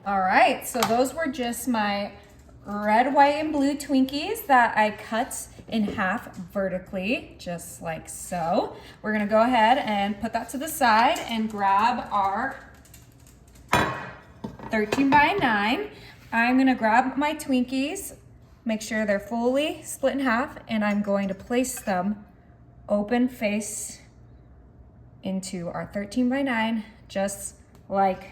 All right, so those were just my red, white, and blue Twinkies that I cut in half vertically, just like so. We're gonna go ahead and put that to the side and grab our 13 by 9. I'm gonna grab my Twinkies, make sure they're fully split in half, and I'm going to place them open face into our 13 by 9, just like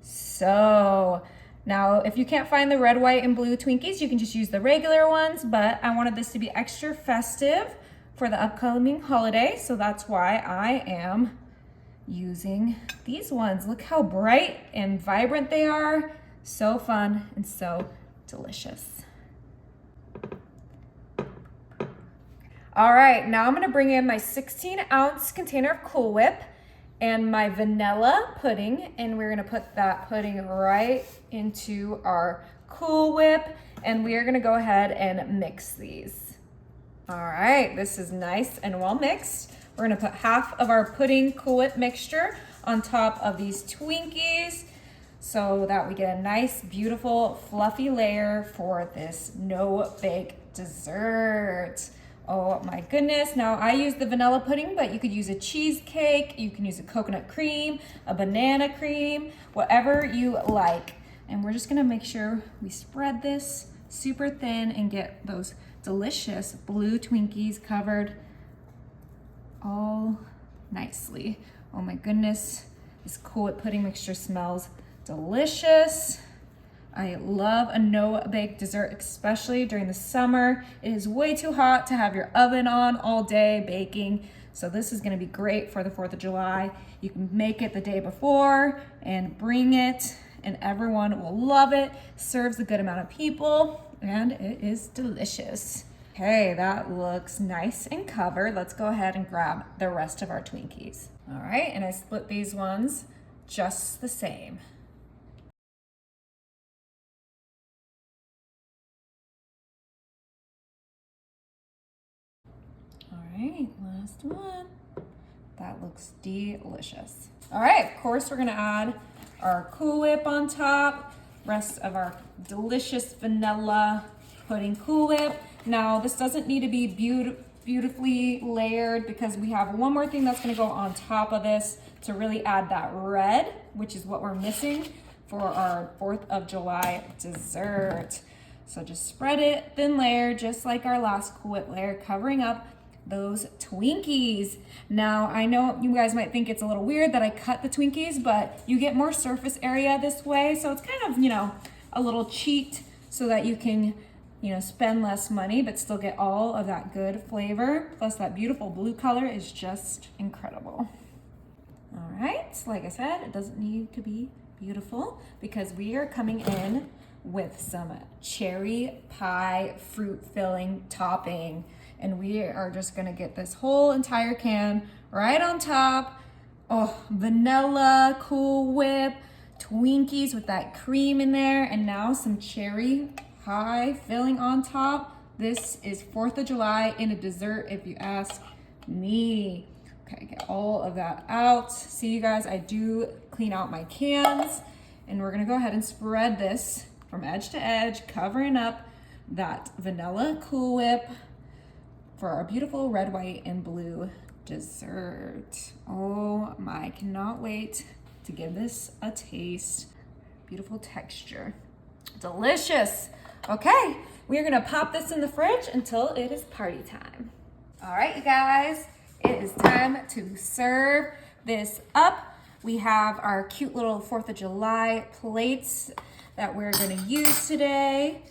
so. Now, if you can't find the red, white, and blue Twinkies, you can just use the regular ones, but I wanted this to be extra festive for the upcoming holiday, so that's why I am using these ones. Look how bright and vibrant they are. So fun and so delicious. All right, now I'm gonna bring in my 16-ounce container of Cool Whip and my vanilla pudding, and we're gonna put that pudding right into our Cool Whip, and we are gonna go ahead and mix these. All right, this is nice and well mixed. We're gonna put half of our pudding Cool Whip mixture on top of these Twinkies so that we get a nice, beautiful, fluffy layer for this no-bake dessert. Oh my goodness. Now I use the vanilla pudding, but you could use a cheesecake, you can use a coconut cream, a banana cream, whatever you like. And we're just gonna make sure we spread this super thin and get those delicious blue Twinkies covered all nicely. Oh my goodness, this Cool Whip pudding mixture smells delicious. I love a no-bake dessert, especially during the summer. It is way too hot to have your oven on all day baking. So this is gonna be great for the 4th of July. You can make it the day before and bring it, and everyone will love it. Serves a good amount of people, and it is delicious. Okay, that looks nice and covered. Let's go ahead and grab the rest of our Twinkies. All right, and I split these ones just the same. All right, last one. That looks delicious. All right, of course, we're gonna add our Cool Whip on top, rest of our delicious vanilla pudding Cool Whip. Now, this doesn't need to be beautifully layered because we have one more thing that's gonna go on top of this to really add that red, which is what we're missing for our 4th of July dessert. So just spread it, thin layer, just like our last Cool Whip layer, covering up those Twinkies. Now, I know you guys might think it's a little weird that I cut the Twinkies, but you get more surface area this way. So it's kind of, a little cheat so that you can, spend less money, but still get all of that good flavor. Plus that beautiful blue color is just incredible. All right, like I said, it doesn't need to be beautiful because we are coming in with some cherry pie fruit filling topping. And we are just gonna get this whole entire can right on top. Oh, vanilla, Cool Whip, Twinkies with that cream in there, and now some cherry pie filling on top. This is 4th of July in a dessert, if you ask me. Okay, get all of that out. See, you guys, I do clean out my cans, and we're gonna go ahead and spread this from edge to edge, covering up that vanilla Cool Whip for our beautiful red, white, and blue dessert. Oh my, cannot wait to give this a taste. Beautiful texture, delicious. Okay, we are gonna pop this in the fridge until it is party time. All right, you guys, it is time to serve this up. We have our cute little 4th of July plates that we're gonna use today,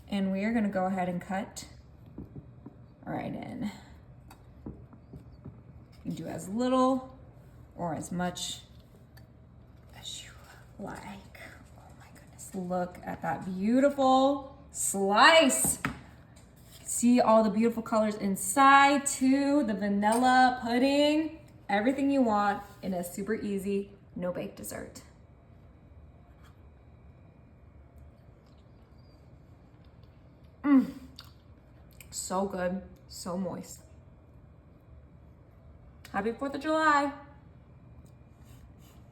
and we are gonna go ahead and cut right in. You can do as little or as much as you like. Oh my goodness, look at that beautiful slice. See all the beautiful colors inside too, the vanilla pudding, everything you want in a super easy, no-bake dessert. So good, so moist. Happy 4th of July.